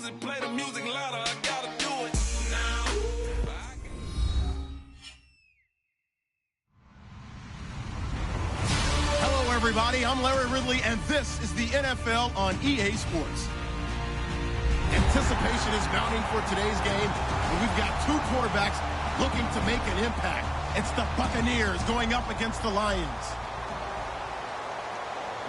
music, play the music louder. I gotta do it now. Hello, everybody. I'm Larry Ridley, and this is the NFL on EA Sports. Anticipation is mounting for today's game, and we've got two quarterbacks looking to make an impact. It's the Buccaneers going up against the Lions.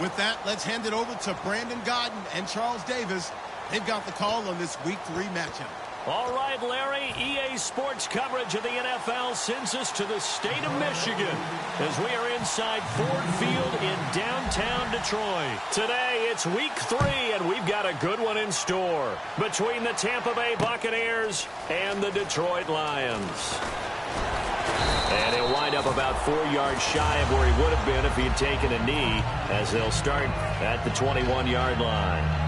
With that, let's hand it over to Brandon Godden and Charles Davis. They've got the call on this Week 3 matchup. All right, Larry, EA Sports coverage of the NFL sends us to the state of Michigan as we are inside Ford Field in downtown Detroit. Today, it's Week 3, and we've got a good one in store between the Tampa Bay Buccaneers and the Detroit Lions. And he'll wind up about 4 yards shy of where he would have been if he had taken a knee, as they'll start at the 21-yard line.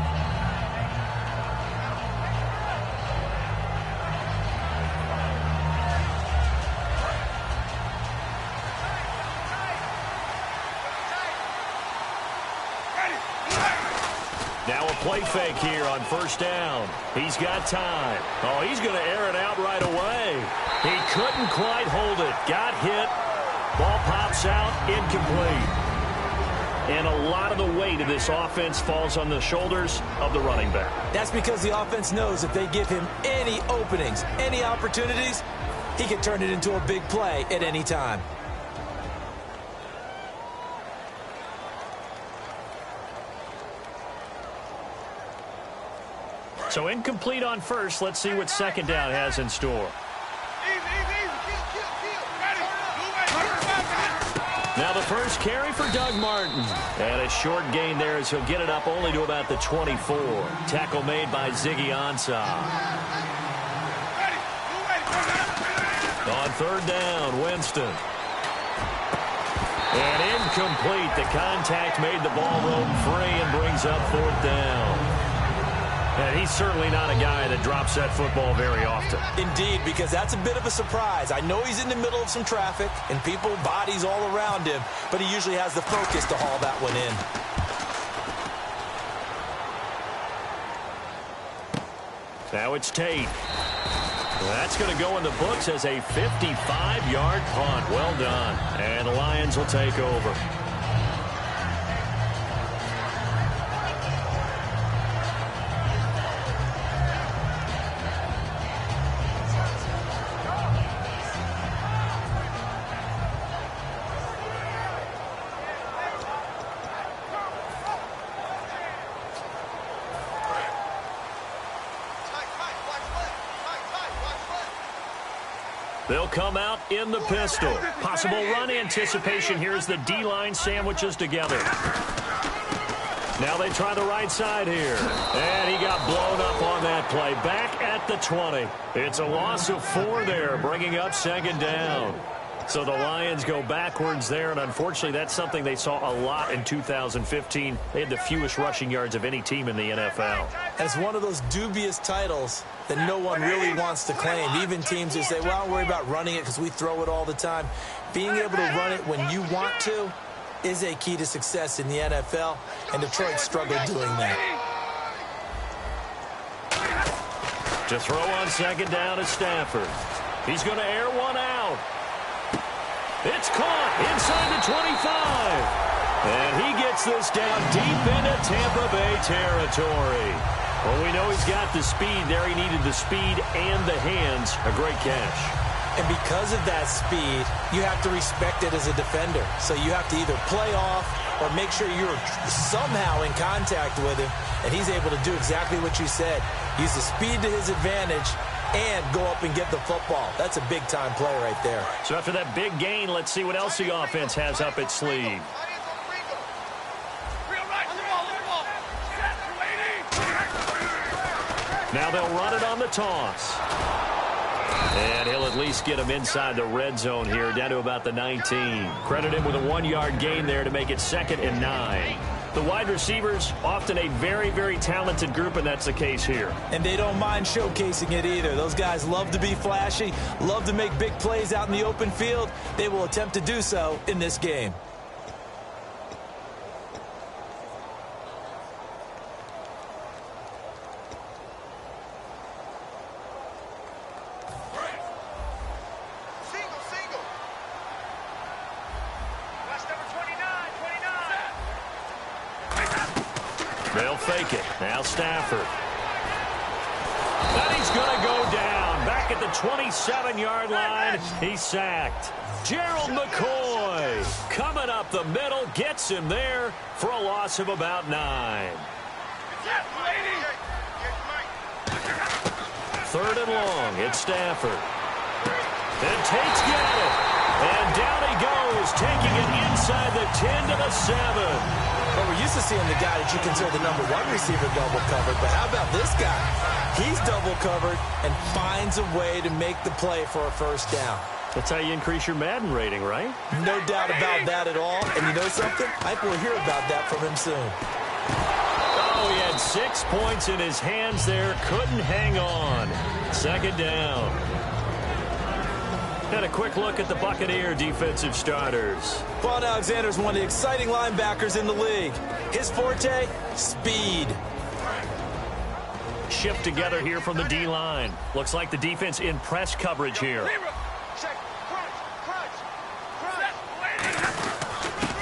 Now a play fake here on first down. He's got time. Oh, he's going to air it out right away. He couldn't quite hold it. Got hit. Ball pops out. Incomplete. And a lot of the weight of this offense falls on the shoulders of the running back. That's because the offense knows if they give him any openings, any opportunities, he can turn it into a big play at any time. So incomplete on first. Let's see what second down has in store. Now the first carry for Doug Martin. And a short gain there as he'll get it up only to about the 24. Tackle made by Ziggy Ansah. On third down, Winston. And incomplete. The contact made the ball roam free and brings up fourth down. And he's certainly not a guy that drops that football very often. Indeed, because that's a bit of a surprise. I know he's in the middle of some traffic and people, bodies all around him, but he usually has the focus to haul that one in. Now it's Tate. That's going to go in the books as a 55-yard punt. Well done. And the Lions will take over. They'll come out in the pistol. Possible run anticipation. Here's the D-line sandwiches together. Now they try the right side here. And he got blown up on that play. Back at the 20. It's a loss of 4 there, bringing up second down. So the Lions go backwards there, and unfortunately that's something they saw a lot in 2015. They had the fewest rushing yards of any team in the NFL. And it's one of those dubious titles that no one really wants to claim. Even teams who say, well, don't worry about running it because we throw it all the time. Being able to run it when you want to is a key to success in the NFL, and Detroit struggled doing that. To throw on second down is Stafford. He's going to air one out. It's caught inside the 25. And he gets this down deep into Tampa Bay territory. Well, we know he's got the speed there. He needed the speed and the hands. A great catch. And because of that speed, you have to respect it as a defender. So you have to either play off or make sure you're somehow in contact with him. And he's able to do exactly what you said. Use the speed to his advantage and go up and get the football. That's a big-time play right there. So after that big gain, let's see what else the offense has up its sleeve. Now they'll run it on the toss. And he'll at least get him inside the red zone here, down to about the 19. Credit him with a 1-yard gain there to make it 2nd and 9. The wide receivers, often a very, very talented group, and that's the case here. And they don't mind showcasing it either. Those guys love to be flashy, love to make big plays out in the open field. They will attempt to do so in this game. fake it. Now Stafford. And he's going to go down. Back at the 27-yard line. He's sacked. Gerald McCoy coming up the middle. Gets him there for a loss of about 9. Third and long. It's Stafford. And Tate's got it. And down he goes, taking it inside the 10 to the 7. Well, we're used to seeing the guy that you consider the #1 receiver double covered, but how about this guy? He's double covered and finds a way to make the play for a first down. That's how you increase your Madden rating, right? No doubt about that at all. And you know something? I will hear about that from him soon. Oh, he had 6 points in his hands there. Couldn't hang on. Second down. And a quick look at the Buccaneer defensive starters. Vaughn Alexander's one of the exciting linebackers in the league. His forte, speed. Shift together here from the D-line. Looks like the defense in press coverage here.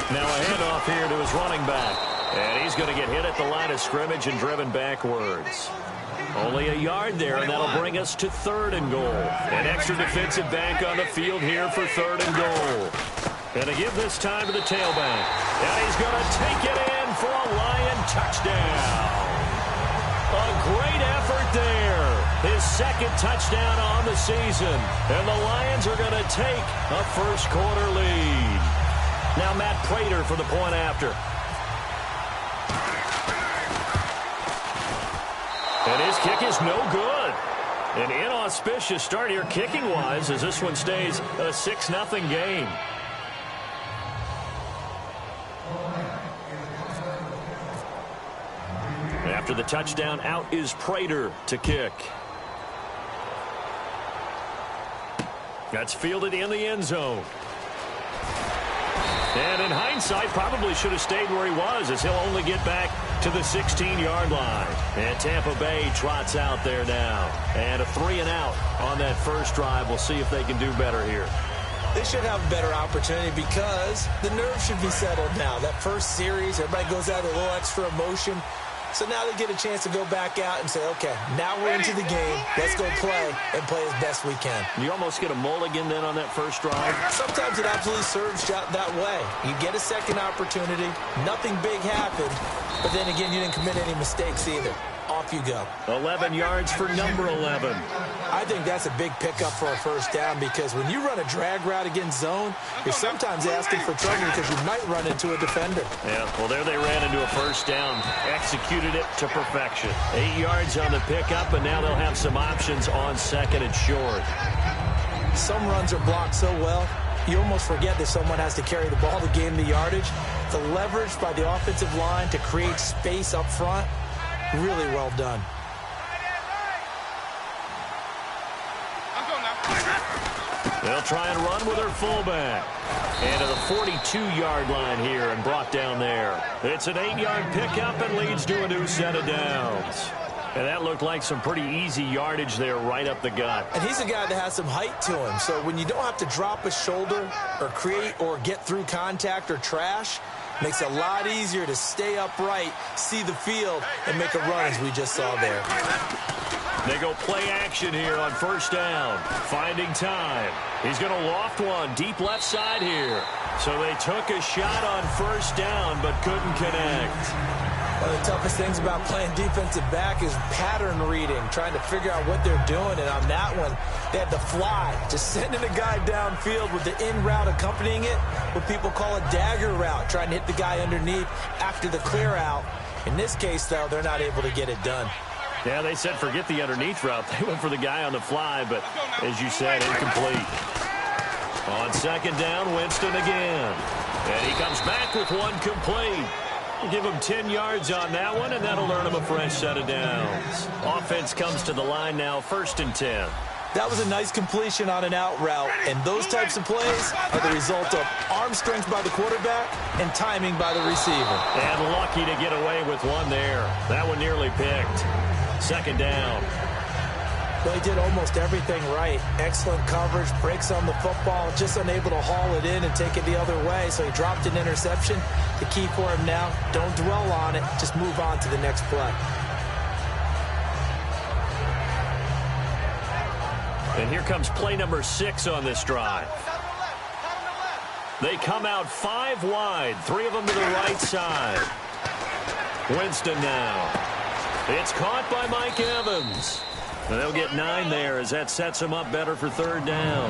Now a handoff here to his running back. And he's going to get hit at the line of scrimmage and driven backwards. Only a yard there, and that'll bring us to 3rd and goal. An extra defensive back on the field here for 3rd and goal. And to give this time to the tailback. And he's going to take it in for a Lion touchdown. A great effort there. His 2nd touchdown on the season. And the Lions are going to take a first-quarter lead. Now Matt Prater for the point after. And his kick is no good. An inauspicious start here kicking-wise as this one stays a 6-0 game. After the touchdown, out is Prater to kick. That's fielded in the end zone. And in hindsight, probably should have stayed where he was as he'll only get back to the 16-yard line. And Tampa Bay trots out there now. And a 3-and-out on that first drive. We'll see if they can do better here. They should have a better opportunity because the nerves should be settled now. That first series, everybody goes out with a little extra emotion. So now they get a chance to go back out and say, okay, now we're into the game. Let's go play and play as best we can. You almost get a mulligan then on that first drive? Sometimes it absolutely serves that way. You get a second opportunity. Nothing big happened. But then again, you didn't commit any mistakes either. Off you go. 11 yards for number 11. I think that's a big pickup for a first down because when you run a drag route against zone, you're sometimes asking for trouble because you might run into a defender. Yeah, well, there they ran into a first down. Executed it to perfection. 8 yards on the pickup, and now they'll have some options on 2nd and short. Some runs are blocked so well, you almost forget that someone has to carry the ball to gain the yardage. The leverage by the offensive line to create space up front, really well done. They'll try and run with their fullback. And to the 42-yard line here and brought down there. It's an 8-yard pickup and leads to a new set of downs. And that looked like some pretty easy yardage there right up the gut. And he's a guy that has some height to him. So when you don't have to drop a shoulder or create or get through contact or trash, makes it a lot easier to stay upright, see the field, and make a run as we just saw there. They go play action here on first down. Finding time. He's going to loft one deep left side here. So they took a shot on first down but couldn't connect. One of the toughest things about playing defensive back is pattern reading, trying to figure out what they're doing. And on that one, they had to fly, just sending a guy downfield with the in route accompanying it, what people call a dagger route, trying to hit the guy underneath after the clear out. In this case, though, they're not able to get it done. Yeah, they said forget the underneath route. They went for the guy on the fly, but as you said, incomplete. On second down, Winston again. And he comes back with one complete. Give him 10 yards on that one, and that'll earn him a fresh set of downs. Offense comes to the line now, 1st and 10. That was a nice completion on an out route, and those types of plays are the result of arm strength by the quarterback and timing by the receiver. And lucky to get away with one there. That one nearly picked. Second down. Well, he did almost everything right. Excellent coverage, breaks on the football, just unable to haul it in and take it the other way, so he dropped an interception. The key for him now, don't dwell on it, just move on to the next play. And here comes play number 6 on this drive. They come out 5 wide, 3 of them to the right side. Winston now. It's caught by Mike Evans. And they'll get 9 there as that sets them up better for 3rd down.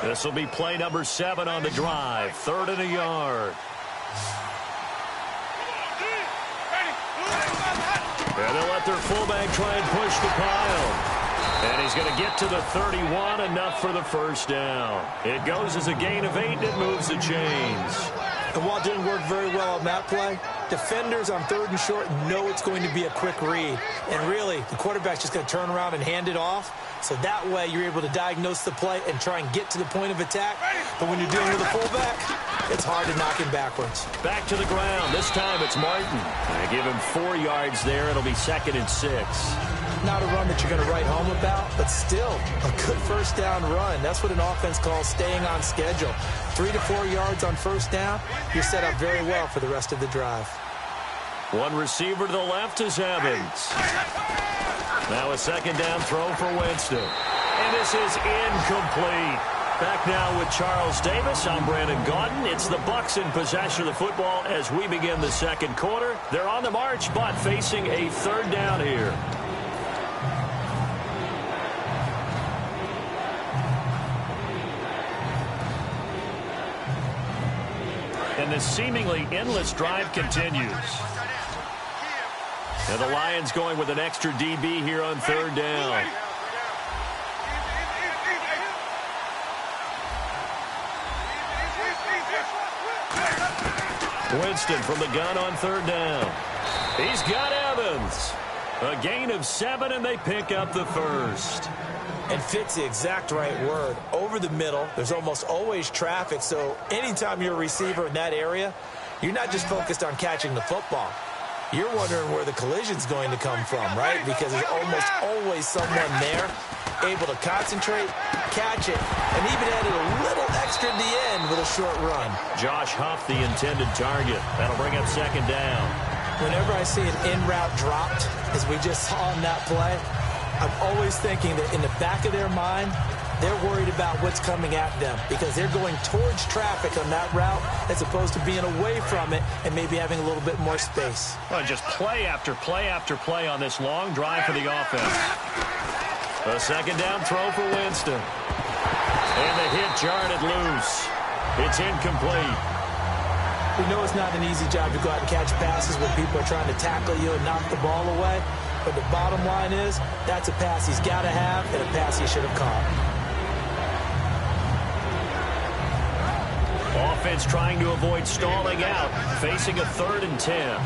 This will be play number 7 on the drive. 3rd and a yard. And they'll let their fullback try and push the pile. And he's going to get to the 31, enough for the 1st down. It goes as a gain of 8, and it moves the chains. And while it didn't work very well on that play, defenders on 3rd and short know it's going to be a quick read. And really, the quarterback's just going to turn around and hand it off. So that way, you're able to diagnose the play and try and get to the point of attack. But when you're dealing with a fullback, it's hard to knock him backwards. Back to the ground. This time it's Martin. They give him 4 yards there. It'll be 2nd and 6. Not a run that you're going to write home about, but still a good 1st down run. That's what an offense calls staying on schedule. 3 to 4 yards on 1st down, you're set up very well for the rest of the drive. One receiver to the left is Evans. Now a 2nd down throw for Winston. And this is incomplete. Back now with Charles Davis. I'm Brandon Gaudin. It's the Bucs in possession of the football as we begin the 2nd quarter. They're on the march, but facing a 3rd down here. And this seemingly endless drive continues. And the Lions going with an extra DB here on 3rd down. Winston from the gun on 3rd down. He's got Evans. A gain of 7, and they pick up the 1st. And fits the exact right word. Over the middle, there's almost always traffic, so anytime you're a receiver in that area, you're not just focused on catching the football. You're wondering where the collision's going to come from, right? Because there's almost always someone there able to concentrate, catch it, and even added a little extra at the end with a short run. Josh Huff, the intended target. That'll bring up 2nd down. Whenever I see an in-route dropped, as we just saw on that play, I'm always thinking that in the back of their mind, they're worried about what's coming at them because they're going towards traffic on that route as opposed to being away from it and maybe having a little bit more space. Well, just play after play after play on this long drive for the offense. A 2nd down throw for Winston. And the hit jarred it loose. It's incomplete. We know it's not an easy job to go out and catch passes when people are trying to tackle you and knock the ball away. But the bottom line is, that's a pass he's got to have and a pass he should have caught. Offense trying to avoid stalling out, facing a 3rd and 10.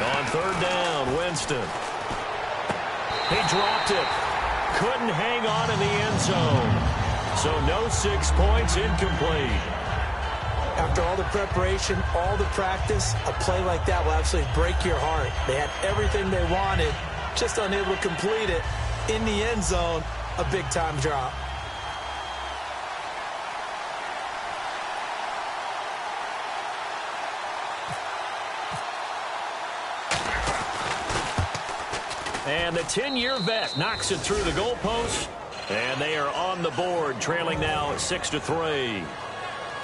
On 3rd down, Winston. He dropped it. Couldn't hang on in the end zone. So no 6 points, incomplete. After all the preparation, all the practice, a play like that will absolutely break your heart. They had everything they wanted, just unable to complete it. In the end zone, a big-time drop. And the 10-year vet knocks it through the goalpost. And they are on the board, trailing now 6-3.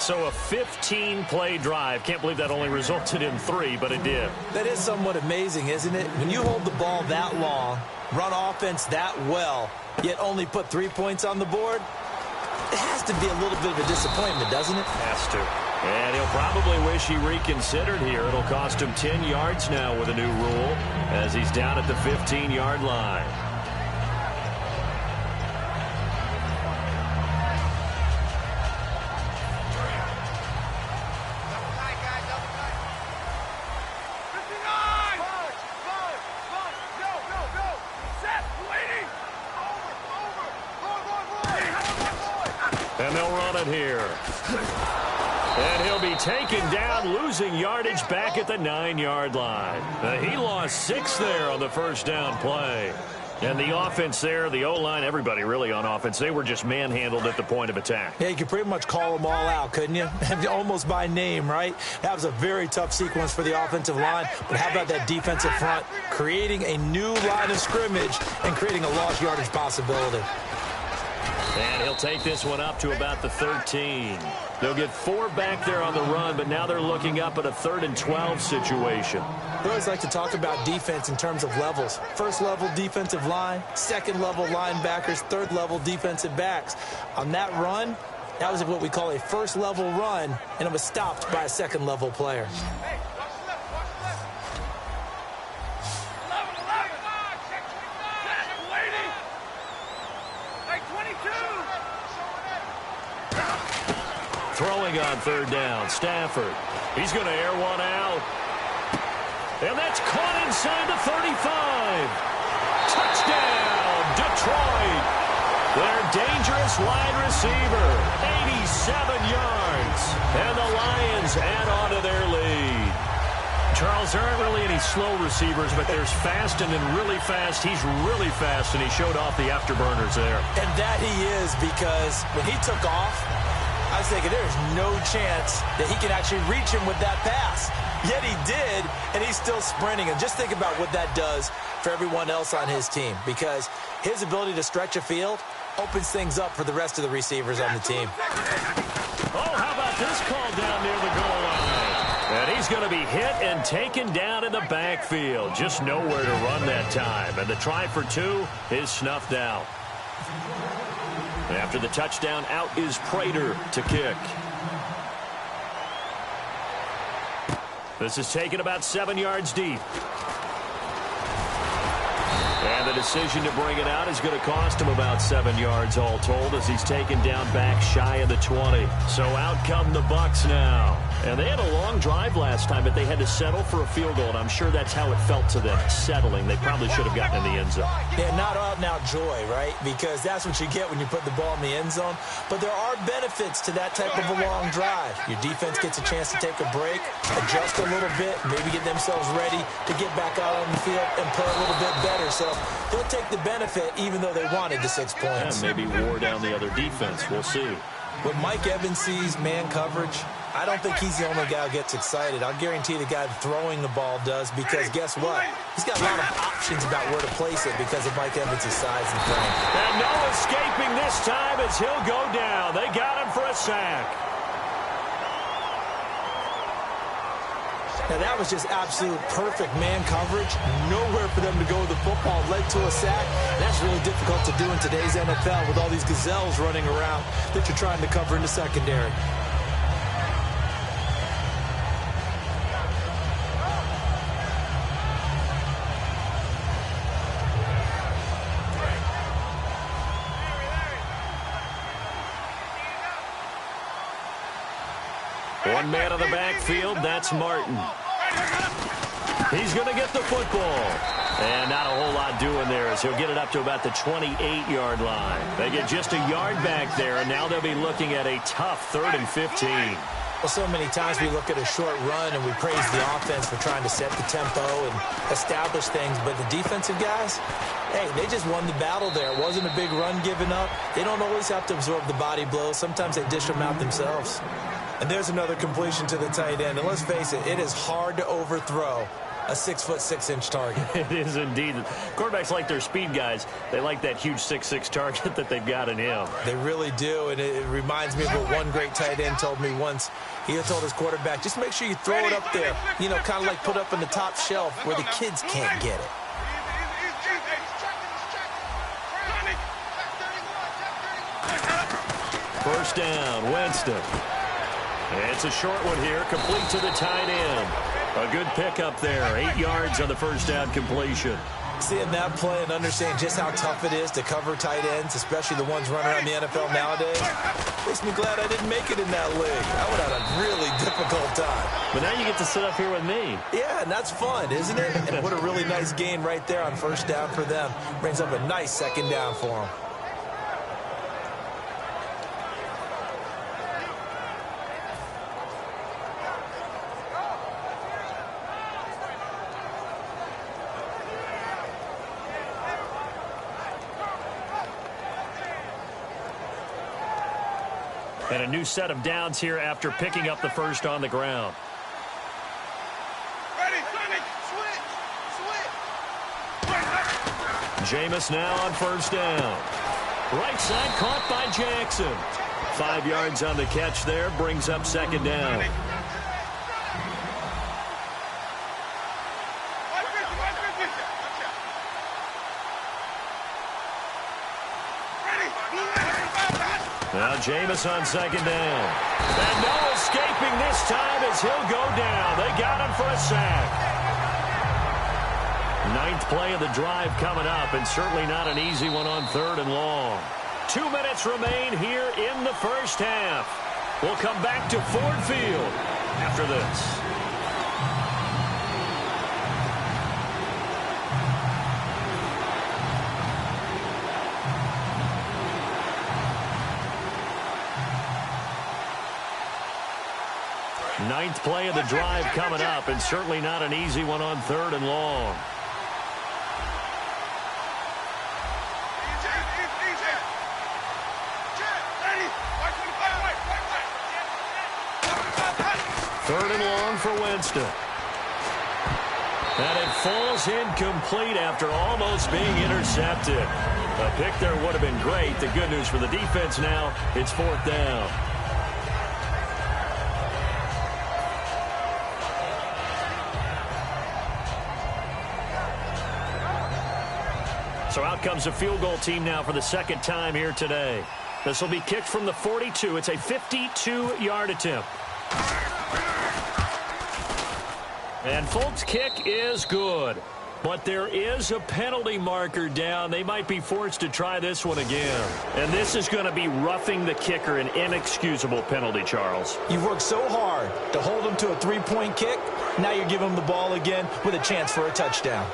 So a 15-play drive. Can't believe that only resulted in 3, but it did. That is somewhat amazing, isn't it? When you hold the ball that long, run offense that well, yet only put 3 points on the board, it has to be a little bit of a disappointment, doesn't it? Has to. And he'll probably wish he reconsidered here. It'll cost him 10 yards now with a new rule as he's down at the 15-yard line. And they'll run it here. And he'll be taken down, losing yardage back at the 9-yard line. He lost 6 there on the first down play. And the offense there, the O-line, everybody really on offense, they were just manhandled at the point of attack. Yeah, you could pretty much call them all out, couldn't you? Almost by name, right? That was a very tough sequence for the offensive line. But how about that defensive front creating a new line of scrimmage and creating a lost yardage possibility? And he'll take this one up to about the 13. They'll get 4 back there on the run, but now they're looking up at a 3rd and 12 situation. We always like to talk about defense in terms of levels. First level defensive line, second level linebackers, third level defensive backs. On that run, that was what we call a first level run, and it was stopped by a second level player. Throwing on 3rd down, Stafford. He's going to air one out. And that's caught inside the 35. Touchdown, Detroit. Their dangerous wide receiver, 87 yards. And the Lions add on to their lead. Charles, there aren't really any slow receivers, but there's fast and then really fast. He's really fast, and he showed off the afterburners there. And that he is, because when he took off, I was thinking there's no chance that he can actually reach him with that pass. Yet he did, and he's still sprinting. And just think about what that does for everyone else on his team, because his ability to stretch a field opens things up for the rest of the receivers on the team. Oh, how about this call down near the goal line? And he's going to be hit and taken down in the backfield. Just nowhere to run that time. And the try for 2 is snuffed out. After the touchdown, out is Prater to kick. This is taken about 7 yards deep. And the decision to bring it out is going to cost him about 7 yards all told, as he's taken down back shy of the 20. So out come the Bucs now. And they had a long drive last time, but they had to settle for a field goal, and I'm sure that's how it felt to them, settling. They probably should have gotten in the end zone. Yeah, not out-and-out joy, right? Because that's what you get when you put the ball in the end zone. But there are benefits to that type of a long drive. Your defense gets a chance to take a break, adjust a little bit, maybe get themselves ready to get back out on the field and play a little bit better. So they'll take the benefit even though they wanted the 6 points. Yeah, maybe wore down the other defense. We'll see. When Mike Evans sees man coverage, I don't think he's the only guy who gets excited. I'll guarantee the guy throwing the ball does, because guess what? He's got a lot of options about where to place it because of Mike Evans' size and frame. And no escaping this time as he'll go down. They got him for a sack. Now, that was just absolute perfect man coverage. Nowhere for them to go with the football. Led to a sack. That's really difficult to do in today's NFL with all these gazelles running around that you're trying to cover in the secondary. One man on the backfield, that's Martin. He's going to get the football. And not a whole lot doing there, as he'll get it up to about the 28-yard line. They get just a yard back there, and now they'll be looking at a tough 3rd and 15. Well, so many times we look at a short run and we praise the offense for trying to set the tempo and establish things. But the defensive guys, hey, they just won the battle there. It wasn't a big run given up. They don't always have to absorb the body blows. Sometimes they dish them out themselves. And there's another completion to the tight end. And let's face it, it is hard to overthrow a 6'6" target. It is indeed. Quarterbacks like their speed guys. They like that huge 6'6" target that they've got in him. They really do, and it reminds me of what one great tight end told me once. He had told his quarterback, just make sure you throw it up there, you know, kind of like put up in the top shelf where the kids can't get it. First down, Winston. It's a short one here, complete to the tight end. A good pickup there, 8 yards on the first down completion. Seeing that play and understanding just how tough it is to cover tight ends, especially the ones running around the NFL nowadays, makes me glad I didn't make it in that league. I would have had a really difficult time. But now you get to sit up here with me. Yeah, and that's fun, isn't it? And what a really nice gain right there on first down for them. Brings up a nice second down for them. And a new set of downs here after picking up the first on the ground. Ready, switch. Jameis now on first down. Right side caught by Jackson. 5 yards on the catch there, brings up second down. Now Jameis on second down. And no escaping this time as he'll go down. They got him for a sack. 9th play of the drive coming up, and certainly not an easy one on 3rd and long. 2 minutes remain here in the first half. We'll come back to Ford Field after this. Ninth play of the drive coming up, and certainly not an easy one on 3rd and long. Third and long for Winston. And it falls incomplete after almost being intercepted. A pick there would have been great. The good news for the defense now, it's 4th down. So out comes a field goal team now for the second time here today. This will be kicked from the 42. It's a 52-yard attempt. And Folk's kick is good. But there is a penalty marker down. They might be forced to try this one again. And this is going to be roughing the kicker, an inexcusable penalty, Charles. You've worked so hard to hold them to a 3-point kick. Now you're giving them the ball again with a chance for a touchdown.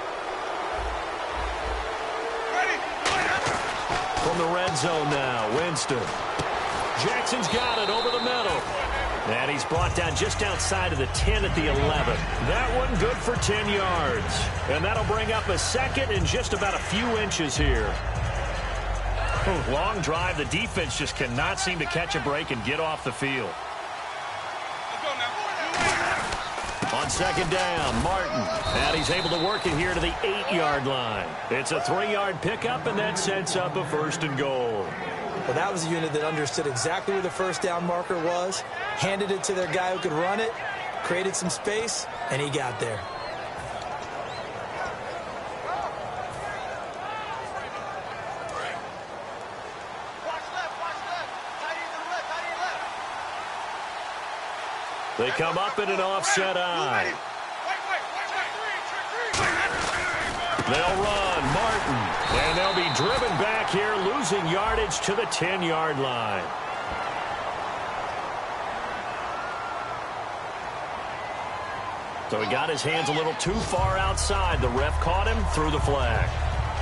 From the red zone now, Winston. Jackson's got it over the middle. And he's brought down just outside of the 10 at the 11. That one good for 10 yards. And that'll bring up a second and just about a few inches here. Long drive. The defense just cannot seem to catch a break and get off the field. On second down, Martin. And he's able to work it here to the 8-yard line. It's a 3-yard pickup, and that sets up a 1st and goal. Well, that was a unit that understood exactly where the first down marker was, handed it to their guy who could run it, created some space, and he got there. They come up in an offset eye. They'll run, Martin. And they'll be driven back here, losing yardage to the 10-yard line. So he got his hands a little too far outside. The ref caught him, threw the flag.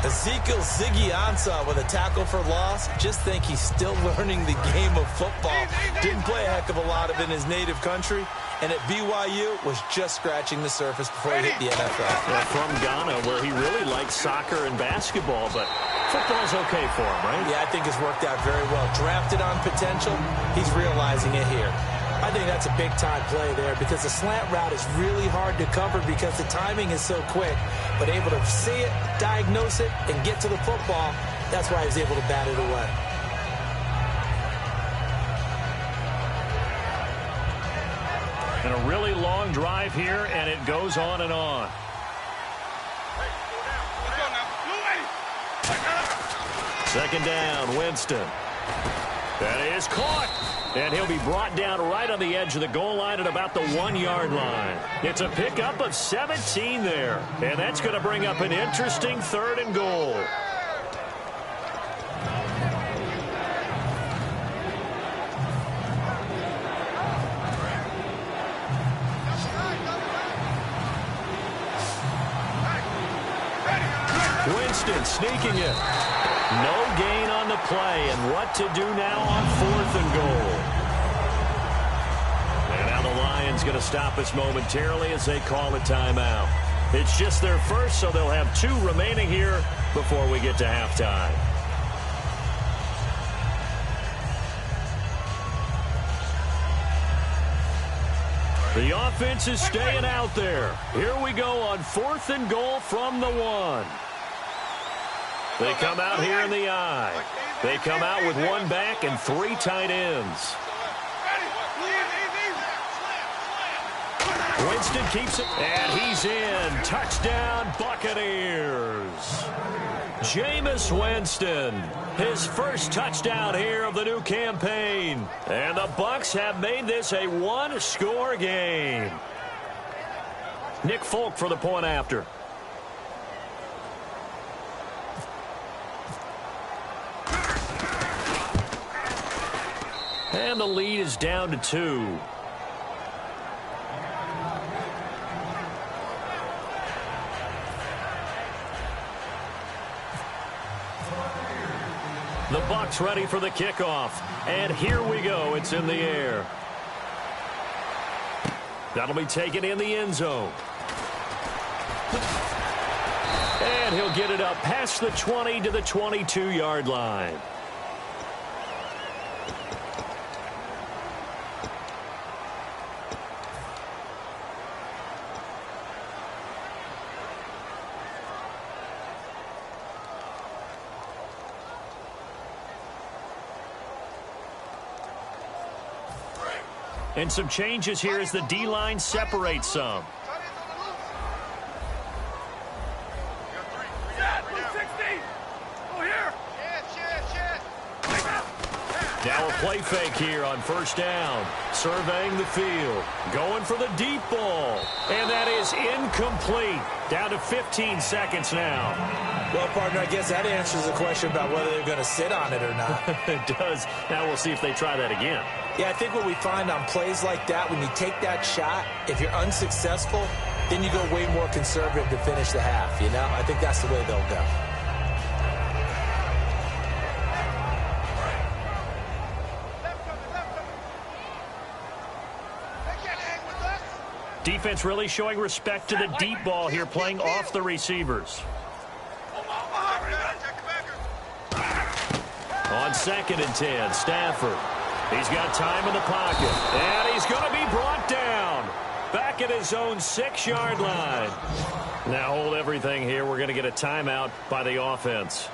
Ezekiel Ziggy Ansah with a tackle for loss. Just think he's still learning the game of football. Didn't play a heck of a lot of it in his native country. And at BYU was just scratching the surface before he hit the NFL. Yeah, from Ghana, where he really likes soccer and basketball, but football's okay for him, right? Yeah, I think it's worked out very well. Drafted on potential, he's realizing it here. I think that's a big-time play there because the slant route is really hard to cover because the timing is so quick. But able to see it, diagnose it, and get to the football, that's why he was able to bat it away. And a really long drive here, and it goes on and on. Second down, Winston. That is caught. And he'll be brought down right on the edge of the goal line at about the 1-yard line. It's a pickup of 17 there. And that's going to bring up an interesting 3rd and goal. Winston sneaking it. No gain on the play, and what to do now on 4th and goal. And now the Lions going to stop us momentarily as they call a timeout. It's just their first, so they'll have 2 remaining here before we get to halftime. The offense is staying out there. Here we go on 4th and goal from the 1. They come out here in the I. They come out with 1 back and 3 tight ends. Winston keeps it, and he's in. Touchdown, Buccaneers. Jameis Winston, his first touchdown here of the new campaign. And the Bucs have made this a 1-score game. Nick Folk for the point after. And the lead is down to 2. The Bucs ready for the kickoff. And here we go. It's in the air. That'll be taken in the end zone. And he'll get it up past the 20 to the 22-yard line. And some changes here as the D-line separates some. Now a play fake here on 1st down. Surveying the field. Going for the deep ball. And that is incomplete. Down to 15 seconds now. Well, partner, I guess that answers the question about whether they're going to sit on it or not. It does. Now we'll see if they try that again. Yeah, I think what we find on plays like that, when you take that shot, if you're unsuccessful, then you go way more conservative to finish the half, you know? I think that's the way they'll go. Defense really showing respect to the deep ball here, playing off the receivers. On 2nd and 10, Stafford. He's got time in the pocket, and he's going to be brought down. Back at his own 6-yard line. Now hold everything here. We're going to get a timeout by the offense.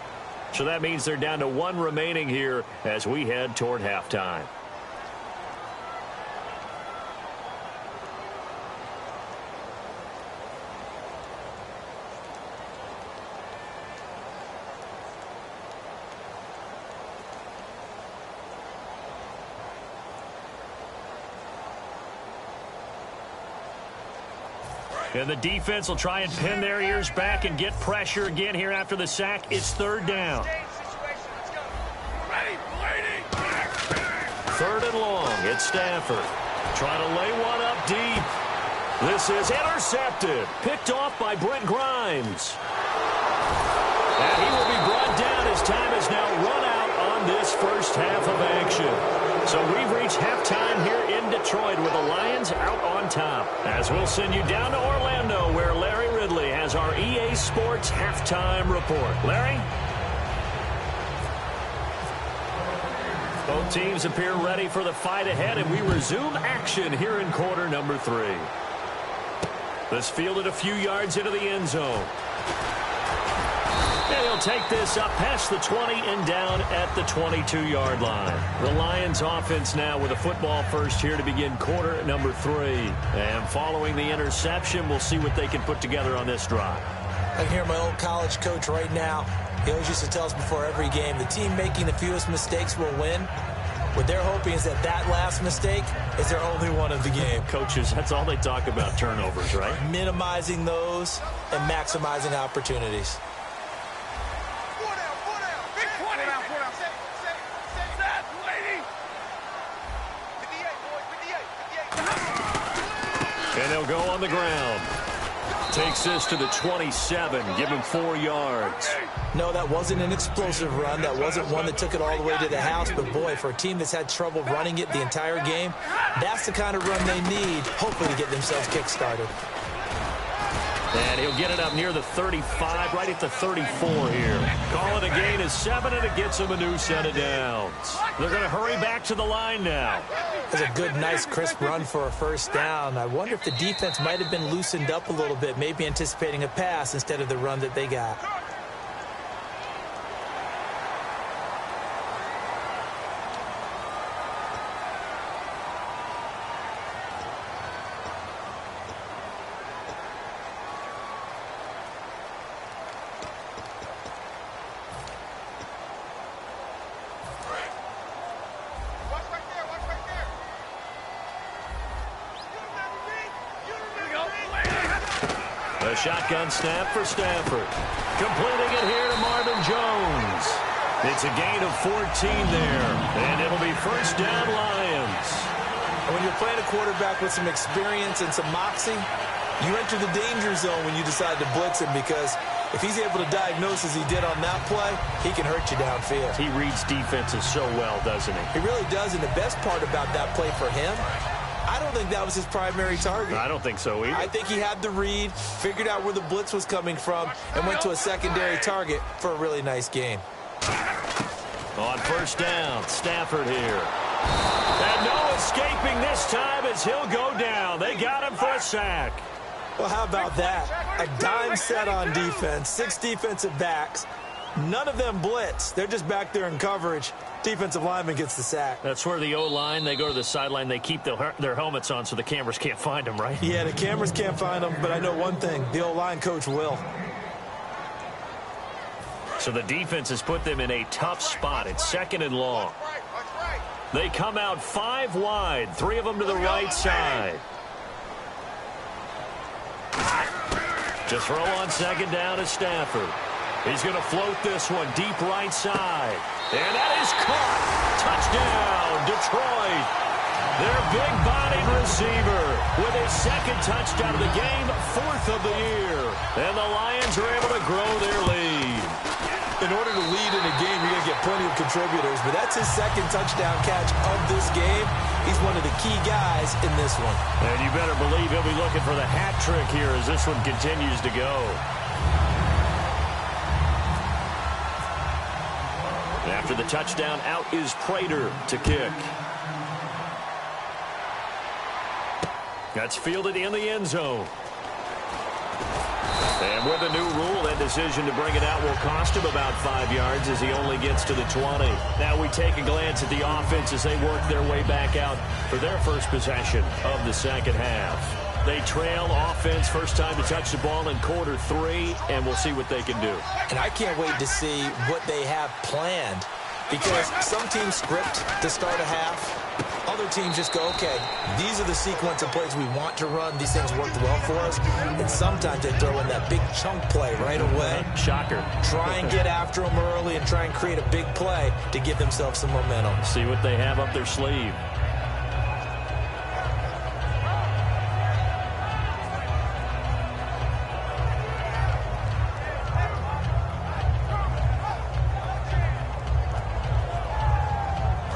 So that means they're down to 1 remaining here as we head toward halftime. And the defense will try and pin their ears back and get pressure again here after the sack. It's 3rd down. 3rd and long. It's Stafford. Trying to lay one up deep. This is intercepted. Picked off by Brent Grimes. And he will be brought down as time has now run out on this first half of action. So we've reached halftime here in Detroit with the Lions out on top. As we'll send you down to Orlando where Larry Ridley has our EA Sports halftime report. Larry? Both teams appear ready for the fight ahead, and we resume action here in quarter number 3. This fielded a few yards into the end zone. And he'll take this up past the 20 and down at the 22-yard line. The Lions offense now with a football first here to begin quarter number 3. And following the interception, we'll see what they can put together on this drive. I can hear my old college coach right now. He always used to tell us before every game, the team making the fewest mistakes will win. What they're hoping is that that last mistake is their only one of the game. Coaches, that's all they talk about, turnovers, right? Minimizing those and maximizing opportunities. And they'll go on the ground. Takes this to the 27, give him 4 yards. No, that wasn't an explosive run. That wasn't one that took it all the way to the house. But, boy, for a team that's had trouble running it the entire game, that's the kind of run they need, hopefully, to get themselves kick-started. And he'll get it up near the 35, right at the 34 here. Call it a gain of 7, and it gets him a new set of downs. They're going to hurry back to the line now. That's a good, nice, crisp run for a first down. I wonder if the defense might have been loosened up a little bit, maybe anticipating a pass instead of the run that they got. A shotgun snap for Stafford. Completing it here to Marvin Jones. It's a gain of 14 there, and it'll be first down Lions. When you're playing a quarterback with some experience and some moxie, you enter the danger zone when you decide to blitz him, because if he's able to diagnose as he did on that play, he can hurt you downfield. He reads defenses so well, doesn't he? He really does, and the best part about that play for him, I don't think that was his primary target. I don't think so either. I think he had the read, figured out where the blitz was coming from, and went to a secondary target for a really nice gain. On first down, Stafford here. And no escaping this time as he'll go down. They got him for a sack. Well, how about that? A dime set on defense, 6 defensive backs. None of them blitz. They're just back there in coverage. Defensive lineman gets the sack. That's where the O-line, they go to the sideline, they keep their helmets on so the cameras can't find them, right? Yeah, the cameras can't find them, but I know one thing. The O-line coach will. So the defense has put them in a tough spot. It's 2nd and long. They come out 5 wide, 3 of them to the right side. To throw on 2nd down is Stafford. He's going to float this one deep right side. And that is caught. Touchdown, Detroit. Their big-bodied receiver with his 2nd touchdown of the game, 4th of the year. And the Lions are able to grow their lead. In order to lead in a game, you're going to get plenty of contributors, but that's his 2nd touchdown catch of this game. He's one of the key guys in this one. And you better believe he'll be looking for the hat trick here as this one continues to go. After the touchdown, out is Prater to kick. That's fielded in the end zone. And with a new rule, that decision to bring it out will cost him about 5 yards as he only gets to the 20. Now we take a glance at the offense as they work their way back out for their first possession of the second half. They trail offense, first time to touch the ball in quarter 3, and we'll see what they can do. And I can't wait to see what they have planned, because some teams script to start a half. Other teams just go, okay, these are the sequence of plays we want to run. These things worked well for us. And sometimes they throw in that big chunk play right away. Shocker. Try and get after them early and try and create a big play to give themselves some momentum. See what they have up their sleeve.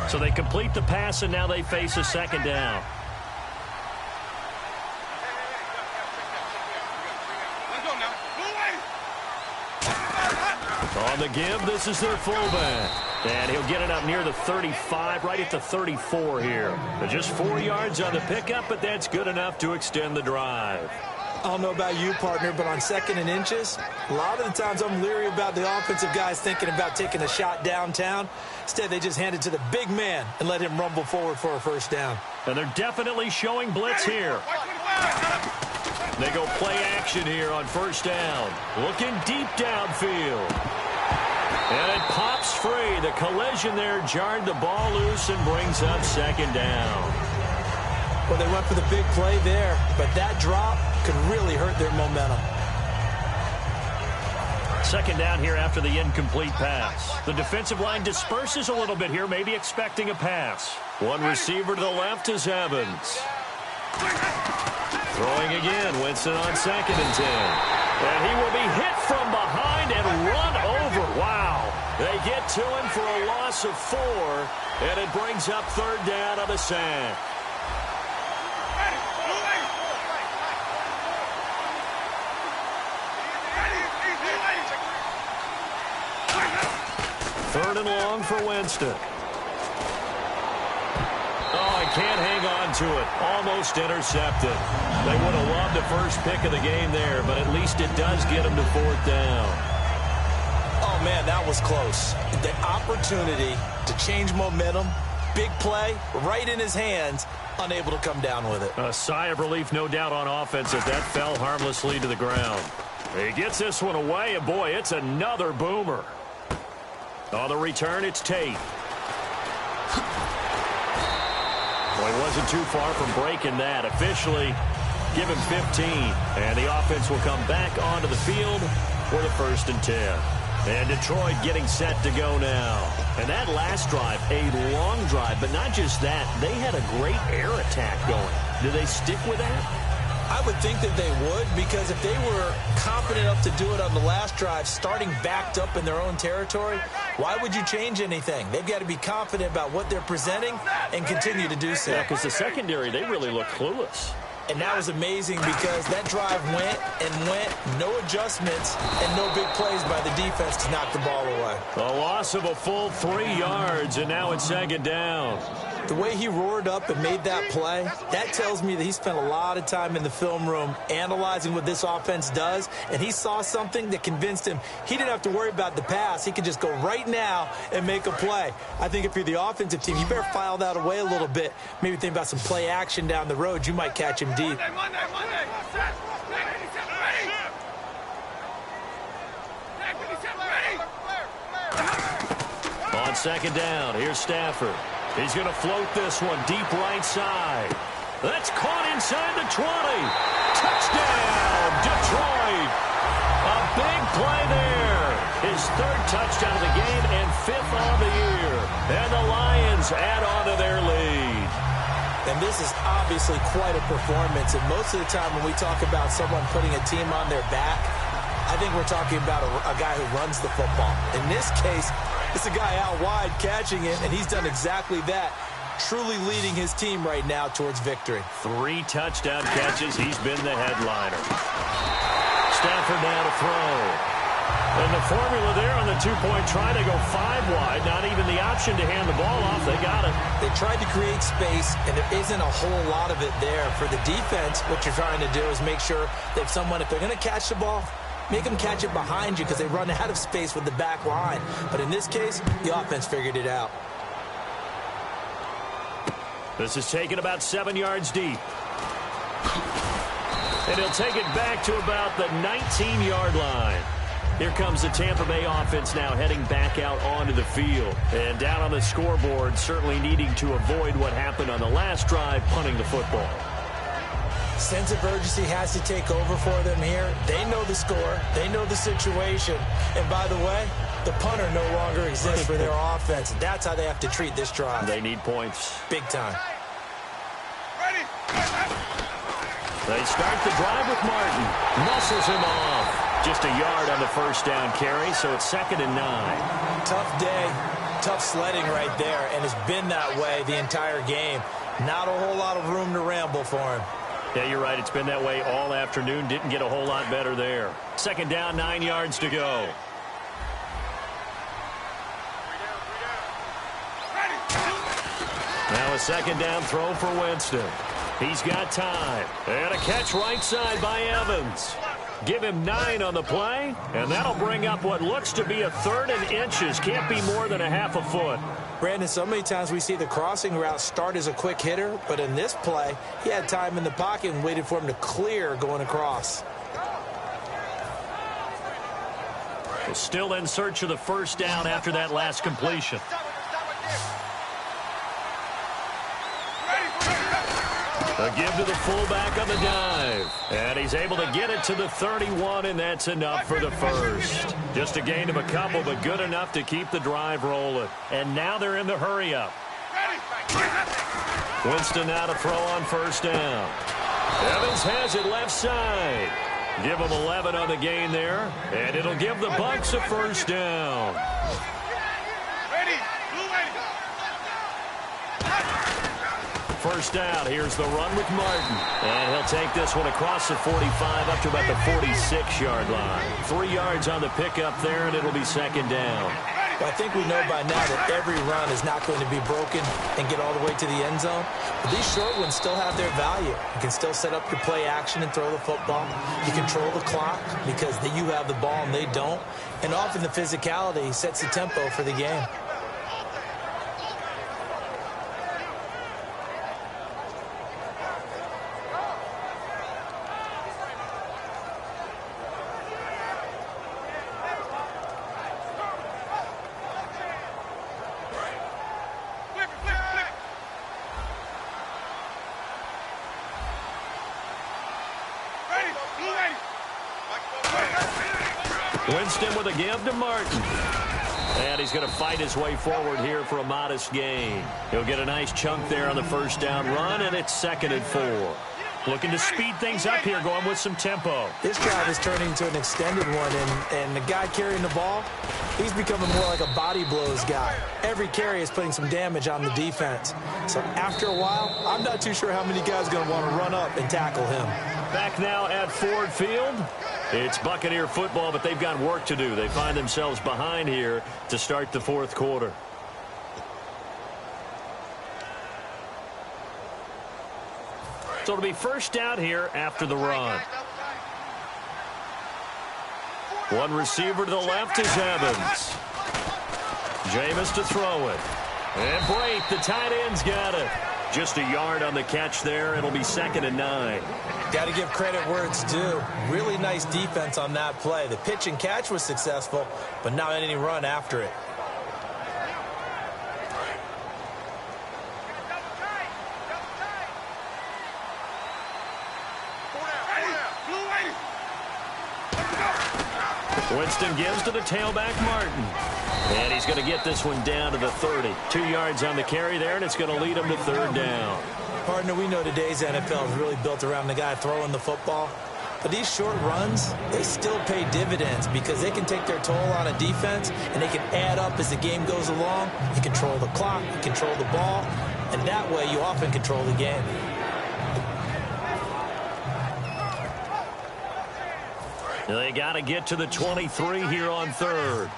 So they complete the pass, and now they face a 2nd down. On the give, this is their fullback. And he'll get it up near the 35, right at the 34 here. Just 4 yards on the pickup, but that's good enough to extend the drive. I don't know about you, partner, but on 2nd and inches, a lot of the times I'm leery about the offensive guys thinking about taking a shot downtown. Instead, they just hand it to the big man and let him rumble forward for a first down. And they're definitely showing blitz here. They go play action here on first down. Looking deep downfield. And it pops free. The collision there jarred the ball loose and brings up 2nd down. Well, they went for the big play there, but that drop could really hurt their momentum. 2nd down here after the incomplete pass. The defensive line disperses a little bit here, maybe expecting a pass. One receiver to the left is Evans. Throwing again, Winston on 2nd and 10. And he will be hit from behind and run over. Wow. They get to him for a loss of 4, and it brings up 3rd down on the sack. 3rd and long for Winston. Oh, he can't hang on to it. Almost intercepted. They would have loved the first pick of the game there, but at least it does get him to 4th down. Oh, man, that was close. The opportunity to change momentum, big play, right in his hands, unable to come down with it. A sigh of relief, no doubt, on offense if that fell harmlessly to the ground. He gets this one away, and boy, it's another boomer. On the return, it's Tate. Well, he wasn't too far from breaking that. Officially, give him 15. And the offense will come back onto the field for the 1st and 10. And Detroit getting set to go now. And that last drive, a long drive, but not just that. They had a great air attack going. Do they stick with that? I would think that they would, because if they were confident enough to do it on the last drive, starting backed up in their own territory, why would you change anything? They've got to be confident about what they're presenting and continue to do so. Yeah, because the secondary, they really look clueless. And that was amazing because that drive went and went, no adjustments, and no big plays by the defense to knock the ball away. A loss of a full 3 yards, and now it's 2nd down. The way he roared up and made that play, that tells me that he spent a lot of time in the film room analyzing what this offense does, and he saw something that convinced him he didn't have to worry about the pass. He could just go right now and make a play. I think if you're the offensive team, you better file that away a little bit. Maybe think about some play action down the road. You might catch him deep. On 2nd down, here's Stafford. He's going to float this one deep right side. That's caught inside the 20. Touchdown, Detroit. A big play there. His 3rd touchdown of the game and 5th on the year. And the Lions add on to their lead. And this is obviously quite a performance. And most of the time when we talk about someone putting a team on their back, I think we're talking about a guy who runs the football. In this case, it's a guy out wide catching it, and he's done exactly that, truly leading his team right now towards victory. 3 touchdown catches. He's been the headliner. Stafford now to throw. And the formula there on the 2-point try to go 5 wide. Not even the option to hand the ball off. They got it. They tried to create space, and there isn't a whole lot of it there. For the defense, what you're trying to do is make sure that if they're going to catch the ball, make them catch it behind you because they run out of space with the back line. But in this case, the offense figured it out. This is taken about 7 yards deep. And he'll take it back to about the 19-yard line. Here comes the Tampa Bay offense now heading back out onto the field. And down on the scoreboard, certainly needing to avoid what happened on the last drive, punting the football. Sense of urgency has to take over for them here. They know the score. They know the situation. And by the way, the punter no longer exists for their offense. That's how they have to treat this drive. They need points. Big time. They start the drive with Martin. Muscles him off. Just a yard on the 1st down carry, so it's 2nd and 9. Tough day. Tough sledding right there, and it's been that way the entire game. Not a whole lot of room to ramble for him. Yeah, you're right. It's been that way all afternoon. Didn't get a whole lot better there. 2nd down, 9 yards to go. Now a 2nd down throw for Winston. He's got time. And a catch right side by Evans. Give him 9 on the play, and that'll bring up what looks to be a 3rd and inches. Can't be more than a half a foot. Brandon, so many times we see the crossing route start as a quick hitter, but in this play, he had time in the pocket and waited for him to clear going across. Still in search of the 1st down after that last completion. A give to the fullback on the dive. And he's able to get it to the 31, and that's enough for the 1st. Just a gain of a couple, but good enough to keep the drive rolling. And now they're in the hurry-up. Winston now to throw on 1st down. Evans has it left side. Give him 11 on the gain there, and it'll give the Bucs a 1st down. First down, here's the run with Martin. And he'll take this one across the 45 up to about the 46-yard line. 3 yards on the pickup there, and it'll be 2nd down. Well, I think we know by now that every run is not going to be broken and get all the way to the end zone. But these short ones still have their value. You can still set up your play action and throw the football. You control the clock because you have the ball and they don't. And often the physicality sets the tempo for the game. Winston with a give to Martin. And he's going to fight his way forward here for a modest gain. He'll get a nice chunk there on the first down run, and it's 2nd and 4. Looking to speed things up here, going with some tempo. This drive is turning into an extended one, and the guy carrying the ball, he's becoming more like a body blows guy. Every carry is putting some damage on the defense. So after a while, I'm not too sure how many guys are going to want to run up and tackle him. Back now at Ford Field. It's Buccaneer football, but they've got work to do. They find themselves behind here to start the 4th quarter. So it'll be first down here after the run. One receiver to the left is Evans. Jameis to throw it. And Brate, the tight end's got it. Just a yard on the catch there. It'll be 2nd and 9. Got to give credit where it's due. Really nice defense on that play. The pitch and catch was successful, but not any run after it. Winston gives to the tailback, Martin. And he's going to get this one down to the 30. 2 yards on the carry there, and it's going to lead him to 3rd down. Partner, we know today's NFL is really built around the guy throwing the football. But these short runs, they still pay dividends because they can take their toll on a defense, and they can add up as the game goes along. You control the clock, you control the ball, and that way you often control the game. They got to get to the 23 here on 3rd.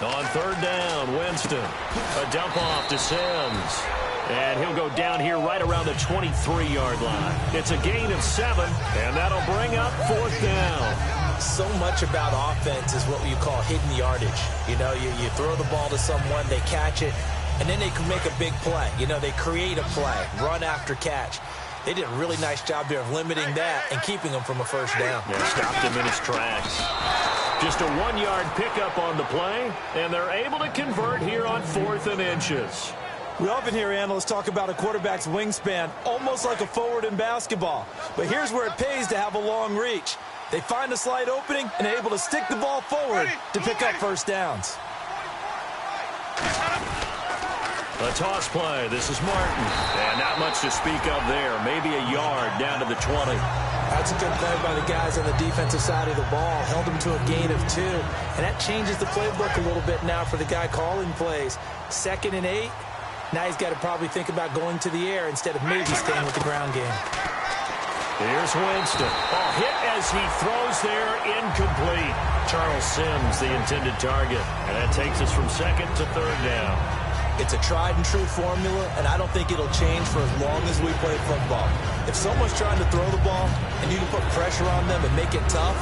On 3rd down, Winston. A dump off to Sims. And he'll go down here right around the 23-yard line. It's a gain of 7, and that'll bring up 4th down. So much about offense is what you call hidden yardage. You know, you throw the ball to someone, they catch it, and then they can make a big play. You know, they create a play, run after catch. They did a really nice job there of limiting that and keeping him from a first down. Yeah, stopped him in his tracks. Just a 1-yard pickup on the play, and they're able to convert here on 4th and inches. We often hear analysts talk about a quarterback's wingspan, almost like a forward in basketball. But here's where it pays to have a long reach. They find a slight opening and are able to stick the ball forward to pick up first downs. A toss play. This is Martin. And not much to speak of there. Maybe a yard down to the 20. That's a good play by the guys on the defensive side of the ball. Held them to a gain of 2. And that changes the playbook a little bit now for the guy calling plays. 2nd and 8. Now he's got to probably think about going to the air instead of maybe staying with the ground game. Here's Winston. A hit as he throws there, incomplete. Charles Sims, the intended target. And that takes us from 2nd to 3rd down. It's a tried-and-true formula, and I don't think it'll change for as long as we play football. If someone's trying to throw the ball and you can put pressure on them and make it tough,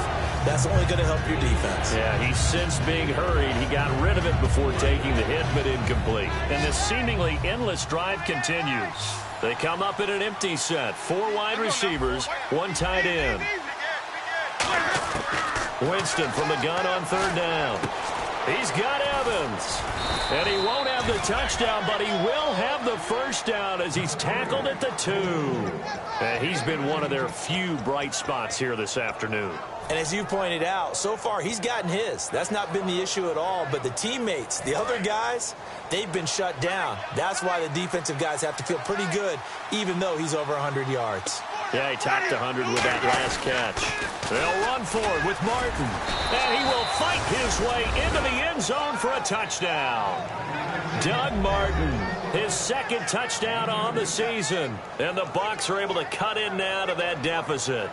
that's only going to help your defense. Yeah, he's since being hurried. He got rid of it before taking the hit, but incomplete. And this seemingly endless drive continues. They come up in an empty set. 4 wide receivers, 1 tight end. Winston from the gun on 3rd down. He's got Evans. And he won't have the touchdown, but he will have the first down as he's tackled at the 2. And he's been one of their few bright spots here this afternoon. And as you pointed out, so far he's gotten his. That's not been the issue at all. But the teammates, the other guys, they've been shut down. That's why the defensive guys have to feel pretty good, even though he's over 100 yards. Yeah, he topped 100 with that last catch. They'll run forward with Martin. And he will fight his way into the end zone for a touchdown. Doug Martin, his 2nd touchdown on the season. And the Bucs are able to cut in now to that deficit.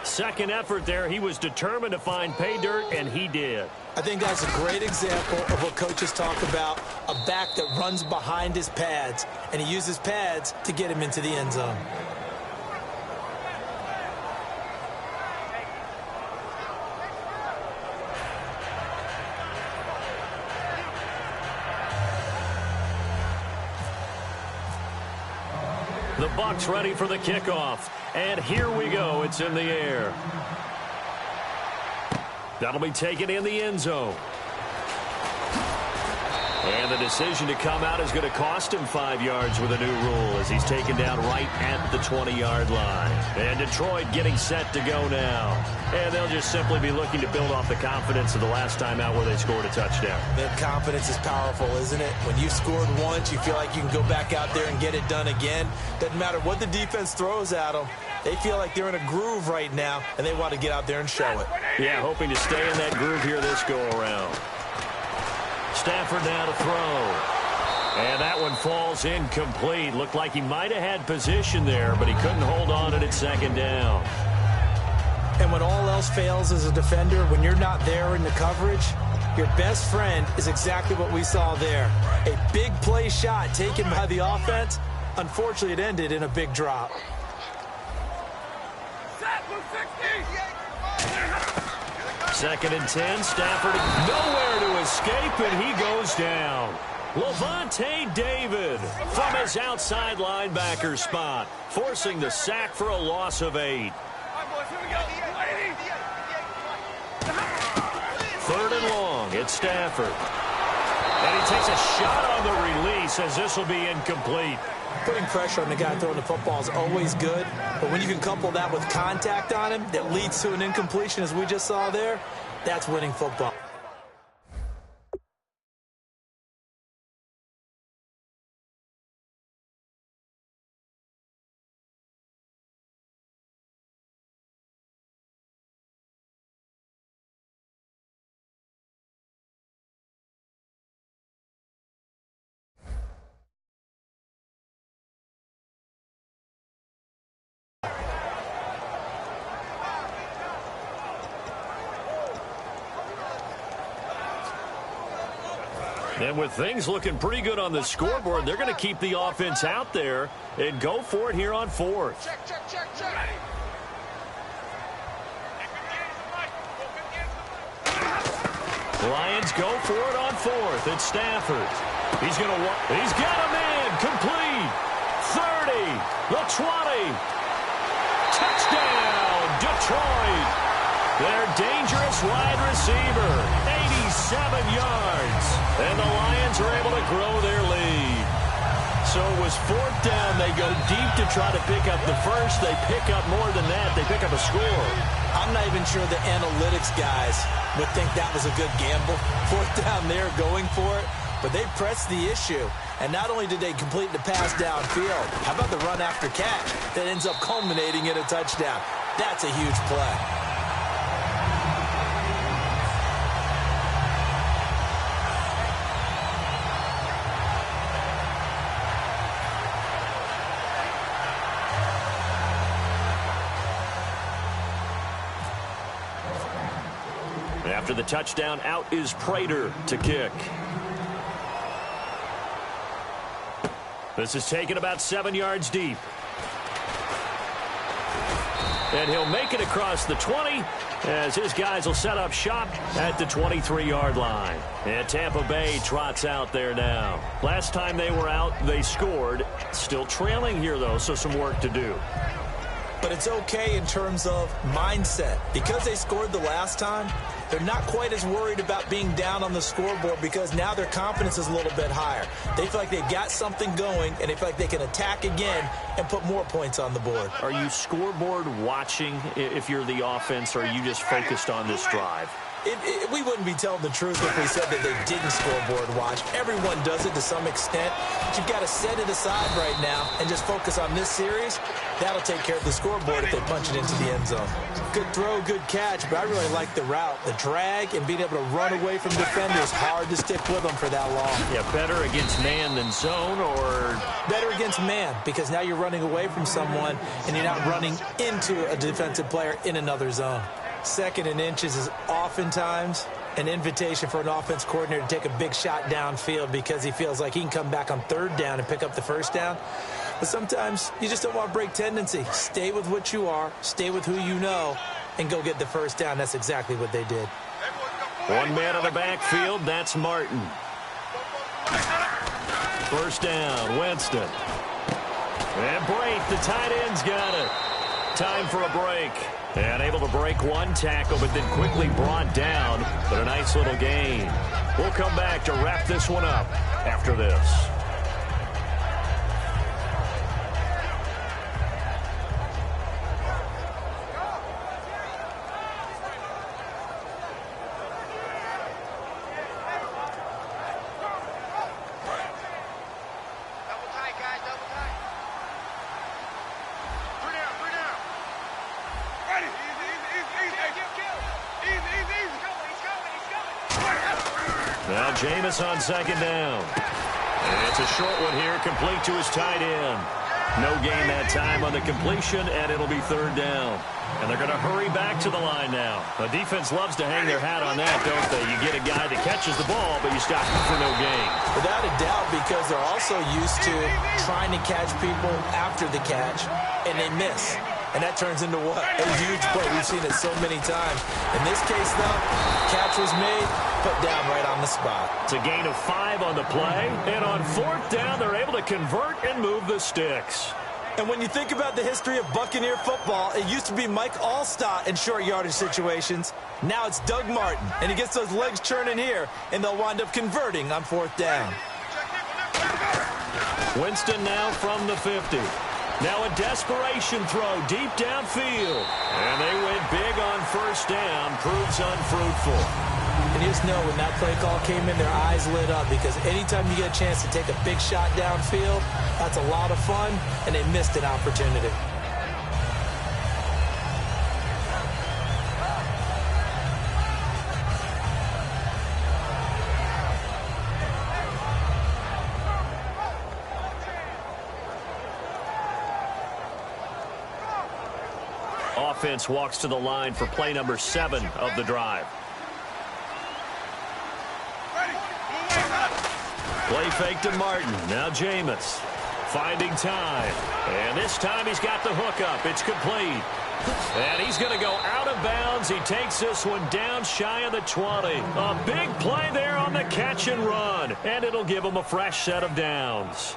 Second effort there. He was determined to find pay dirt, and he did. I think that's a great example of what coaches talk about, a back that runs behind his pads, and he uses pads to get him into the end zone. The Bucs ready for the kickoff. And here we go. It's in the air. That'll be taken in the end zone. And the decision to come out is going to cost him 5 yards with a new rule as he's taken down right at the 20-yard line. And Detroit getting set to go now. And they'll just simply be looking to build off the confidence of the last time out where they scored a touchdown. That confidence is powerful, isn't it? When you've scored once, you feel like you can go back out there and get it done again. Doesn't matter what the defense throws at them. They feel like they're in a groove right now, and they want to get out there and show it. Yeah, hoping to stay in that groove here this go-around. Stafford now to throw. And that one falls incomplete. Looked like he might have had position there, but he couldn't hold on to it second down. And when all else fails as a defender, when you're not there in the coverage, your best friend is exactly what we saw there. A big play shot taken by the offense. Unfortunately, it ended in a big drop. Second and 10, Stafford nowhere to escape, and he goes down. Levante David from his outside linebacker spot, forcing the sack for a loss of 8. Third and long, it's Stafford. And he takes a shot on the release as this will be incomplete. Putting pressure on the guy throwing the football is always good, but when you can couple that with contact on him that leads to an incompletion, as we just saw there, that's winning football. And with things looking pretty good on the scoreboard, they're going to keep the offense out there and go for it here on fourth. Lions go for it on fourth. It's Stafford. He's got a man complete. 30, the 20. Touchdown, Detroit. Their dangerous wide receiver, 87 yards. And the Lions are able to grow their lead. So it was fourth down. They go deep to try to pick up the first. They pick up more than that. They pick up a score. I'm not even sure the analytics guys would think that was a good gamble. Fourth down there going for it. But they pressed the issue. And not only did they complete the pass downfield, how about the run after catch that ends up culminating in a touchdown? That's a huge play. After the touchdown, out is Prater to kick. This is taken about 7 yards deep. And he'll make it across the 20 as his guys will set up shop at the 23-yard line. And Tampa Bay trots out there now. Last time they were out, they scored. Still trailing here, though, so some work to do. But it's okay in terms of mindset. Because they scored the last time, they're not quite as worried about being down on the scoreboard because now their confidence is a little bit higher. They feel like they've got something going, and they feel like they can attack again and put more points on the board. Are you scoreboard watching if you're the offense, or are you just focused on this drive? We wouldn't be telling the truth if we said that they didn't scoreboard watch. Everyone does it to some extent, but you've got to set it aside right now and just focus on this series. That'll take care of the scoreboard if they punch it into the end zone. Good throw, good catch, but I really like the route. The drag and being able to run away from defenders, hard to stick with them for that long. Yeah, better against man than zone, or? Better against man, because now you're running away from someone and you're not running into a defensive player in another zone. Second and inches is oftentimes an invitation for an offense coordinator to take a big shot downfield because he feels like he can come back on third down and pick up the first down. But sometimes you just don't want to break tendency. Stay with what you are, stay with who you know, and go get the first down. That's exactly what they did. One man on the backfield, that's Martin. First down, Winston. And break, the tight end's got it. Time for a break. And able to break one tackle, but then quickly brought down. But a nice little gain. We'll come back to wrap this one up after this. Now Jameis on second down. And it's a short one here, complete to his tight end. No gain that time on the completion, and it'll be third down. And they're going to hurry back to the line now. The defense loves to hang their hat on that, don't they? You get a guy that catches the ball, but you stop him for no gain. Without a doubt, because they're also used to trying to catch people after the catch, and they miss. And that turns into what? A huge play. We've seen it so many times. In this case, though, catch was made, put down right on the spot. It's a gain of 5 on the play. And on fourth down, they're able to convert and move the sticks. And when you think about the history of Buccaneer football, it used to be Mike Allstott in short yardage situations. Now it's Doug Martin. And he gets those legs churning here, and they'll wind up converting on fourth down. Winston now from the 50. Now a desperation throw deep downfield. And they went big on first down. Proves unfruitful. And you just know when that play call came in, their eyes lit up, because anytime you get a chance to take a big shot downfield, that's a lot of fun, and they missed an opportunity. Offense walks to the line for play number 7 of the drive. Play fake to Martin. Now Jameis finding time. And this time he's got the hook up. It's complete. And he's going to go out of bounds. He takes this one down shy of the 20. A big play there on the catch and run. And it'll give him a fresh set of downs.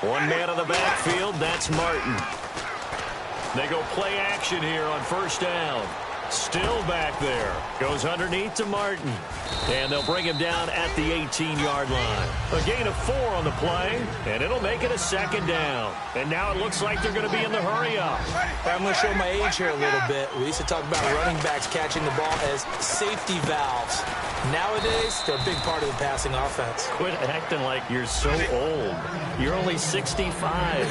One man on the backfield, that's Martin. They go play action here on first down. Still back there. Goes underneath to Martin. And they'll bring him down at the 18-yard line. A gain of 4 on the play, and it'll make it a second down. And now it looks like they're going to be in the hurry-up. I'm going to show my age here a little bit. We used to talk about running backs catching the ball as safety valves. Nowadays, they're a big part of the passing offense. Quit acting like you're so old. You're only 65.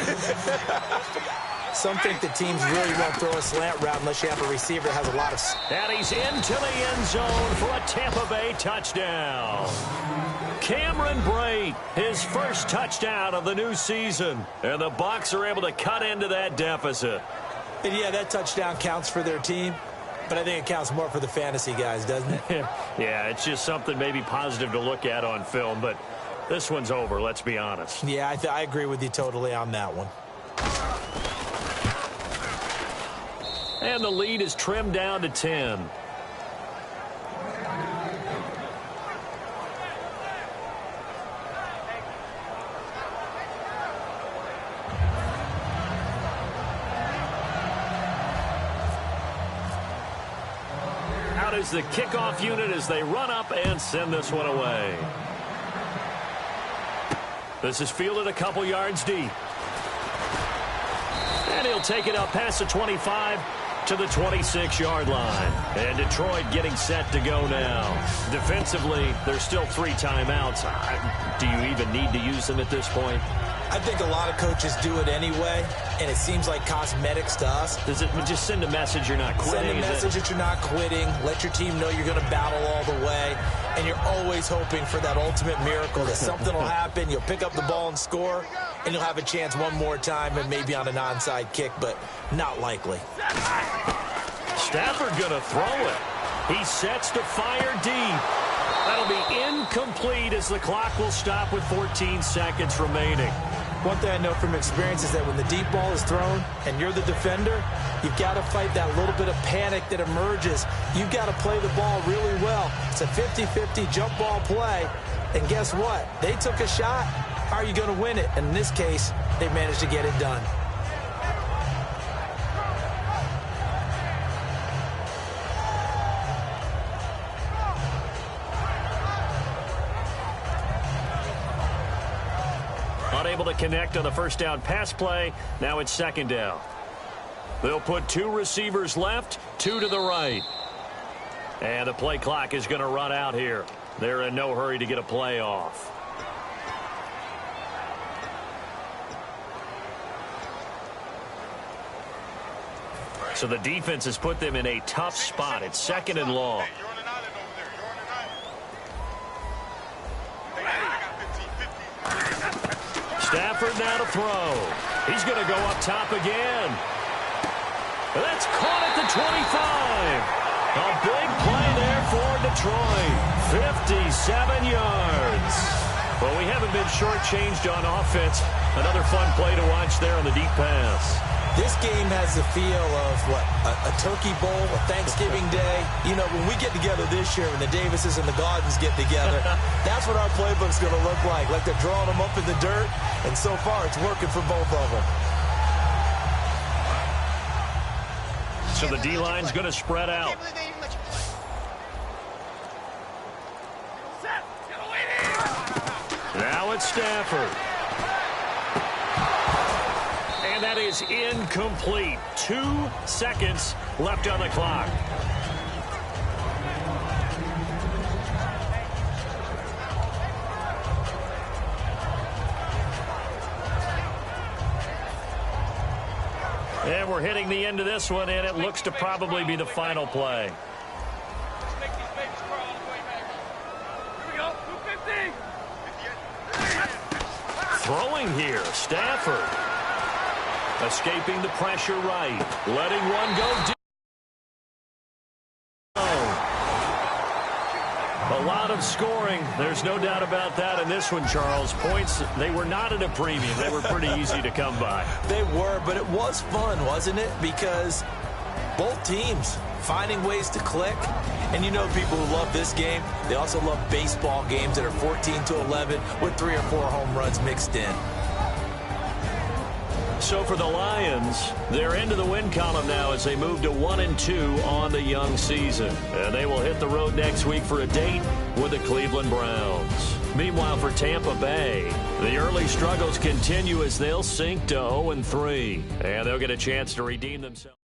Some think the teams really won't throw a slant route unless you have a receiver that has a lot of... And he's into the end zone for a Tampa Bay touchdown. Cameron Brate, his first touchdown of the new season. And the Bucs are able to cut into that deficit. And yeah, that touchdown counts for their team. But I think it counts more for the fantasy guys, doesn't it? Yeah, it's just something maybe positive to look at on film. But this one's over, let's be honest. Yeah, I agree with you totally on that one. And the lead is trimmed down to 10. Out is the kickoff unit as they run up and send this one away. This is fielded a couple yards deep. And he'll take it up past the 25 to the 26-yard line. And Detroit getting set to go now. Defensively, there's still 3 timeouts. Do you even need to use them at this point? I think a lot of coaches do it anyway, and it seems like cosmetics to us. Does it just send a message you're not quitting? Send a message that you're not quitting. Let your team know you're going to battle all the way, and you're always hoping for that ultimate miracle that something will happen, you'll pick up the ball and score, and you'll have a chance one more time and maybe on an onside kick, but not likely. Stafford going to throw it. He sets to fire deep. That'll be incomplete as the clock will stop with 14 seconds remaining. One thing I know from experience is that when the deep ball is thrown and you're the defender, you've got to fight that little bit of panic that emerges. You've got to play the ball really well. It's a 50-50 jump ball play. And guess what? They took a shot. How are you going to win it? And in this case, they managed to get it done. Unable to connect on the first down pass play. Now it's second down. They'll put 2 receivers left, 2 to the right. And the play clock is going to run out here. They're in no hurry to get a play off. So the defense has put them in a tough spot. It's second and long. Stafford now to throw. He's going to go up top again. That's caught at the 25. A big play there for Detroit. 57 yards. Well, we haven't been shortchanged on offense. Another fun play to watch there on the deep pass. This game has the feel of, what, a turkey bowl, a Thanksgiving day. You know, when we get together this year, when the Davises and the Gardens get together, that's what our playbook's going to look like. Like they're drawing them up in the dirt, and so far it's working for both of them. So the D-line's going to spread out. Now it's Stafford. And that is incomplete. 2 seconds left on the clock. And we're hitting the end of this one, and it looks to probably be the final play. Throwing here, Stafford. Escaping the pressure right. Letting one go deep. A lot of scoring. There's no doubt about that in this one, Charles. Points, they were not at a premium. They were pretty easy to come by. They were, but it was fun, wasn't it? Because both teams finding ways to click. And you know people who love this game, they also love baseball games that are 14-11 with 3 or 4 home runs mixed in. So for the Lions, they're into the win column now as they move to 1-2 on the young season. And they will hit the road next week for a date with the Cleveland Browns. Meanwhile, for Tampa Bay, the early struggles continue as they'll sink to 0-3. And they'll get a chance to redeem themselves.